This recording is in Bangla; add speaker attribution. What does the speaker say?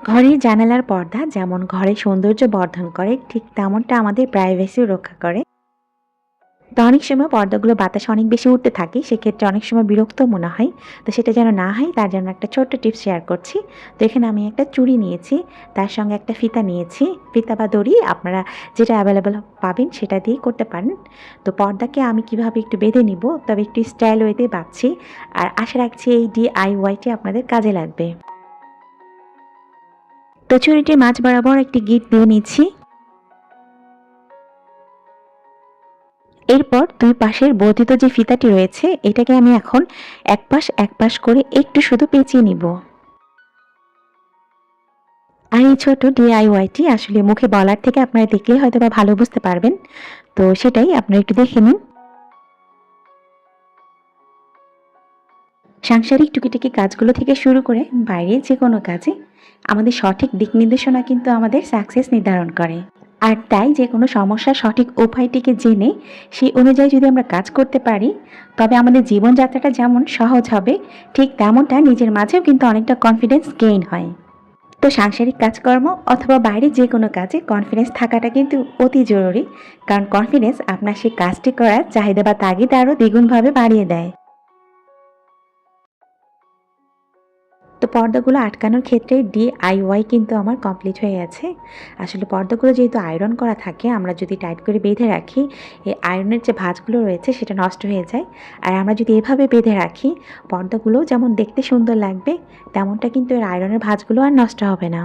Speaker 1: ঘরের জানালার পর্দা যেমন ঘরের সৌন্দর্য বর্ধন করে, ঠিক তেমনটা আমাদের প্রাইভেসিও রক্ষা করে। তো অনেক সময় পর্দাগুলো বাতাসে অনেক বেশি উঠতে থাকে, সেক্ষেত্রে অনেক সময় বিরক্ত মনে হয়। তো সেটা যেন না হয় তার জন্য একটা ছোট্ট টিপস শেয়ার করছি। তো এখানে আমি একটা চুড়ি নিয়েছি, তার সঙ্গে একটা ফিতা নিয়েছি। ফিতা বা দড়ি আপনারা যেটা অ্যাভেলেবেল পাবেন সেটা দিয়েই করতে পারেন। তো পর্দাকে আমি কিভাবে একটু বেঁধে নিব, তবে একটু স্টাইল ওয়েতে বাঁধছি। আর আশা রাখছি এই DIYটি আপনাদের কাজে লাগবে। তো চুড়িটির মাঝ বরাবর একটি গিঁট দিয়ে নিচ্ছি। এরপর দুই পাশের বর্ধিত যে ফিতাটি রয়েছে এটাকে আমি এখন এক পাশ করে একটু শুধু পেঁচিয়ে নিব। আর এই ছোট DIYটি আসলে মুখে বলার থেকে আপনারা দেখলেই হয়তো বা ভালো বুঝতে পারবেন। তো সেটাই আপনারা একটু দেখে নিন। সাংসারিক টুকিটাকি কাজগুলো থেকে শুরু করে বাইরের যে কোনো কাজে আমাদের সঠিক দিক নির্দেশনা কিন্তু আমাদের সাকসেস নির্ধারণ করে। আর তাই যে কোনো সমস্যার সঠিক উপায়টিকে জেনে সেই অনুযায়ী যদি আমরা কাজ করতে পারি, তবে আমাদের জীবনযাত্রাটা যেমন সহজ হবে, ঠিক তেমনটা নিজের মাঝেও কিন্তু অনেকটা কনফিডেন্স গেইন হয়। তো সাংসারিক কাজকর্ম অথবা বাইরে যে কোনো কাজে কনফিডেন্স থাকাটা কিন্তু অতি জরুরি, কারণ কনফিডেন্স আপনার সেই কাজটি করার চাহিদা বা তাগিদ আরও দ্বিগুণভাবে বাড়িয়ে দেয়। তো পর্দাগুলো আটকানোর ক্ষেত্রে DIY কিন্তু আমার কমপ্লিট হয়ে গেছে। আসলে পর্দাগুলো যেহেতু আয়রন করা থাকে, আমরা যদি টাইট করে বেঁধে রাখি, এই আয়রনের যে ভাঁজগুলো রয়েছে সেটা নষ্ট হয়ে যায়। আর আমরা যদি এভাবে বেঁধে রাখি, পর্দাগুলোও যেমন দেখতে সুন্দর লাগবে, তেমনটা কিন্তু এর আয়রনের ভাঁজগুলো আর নষ্ট হবে না।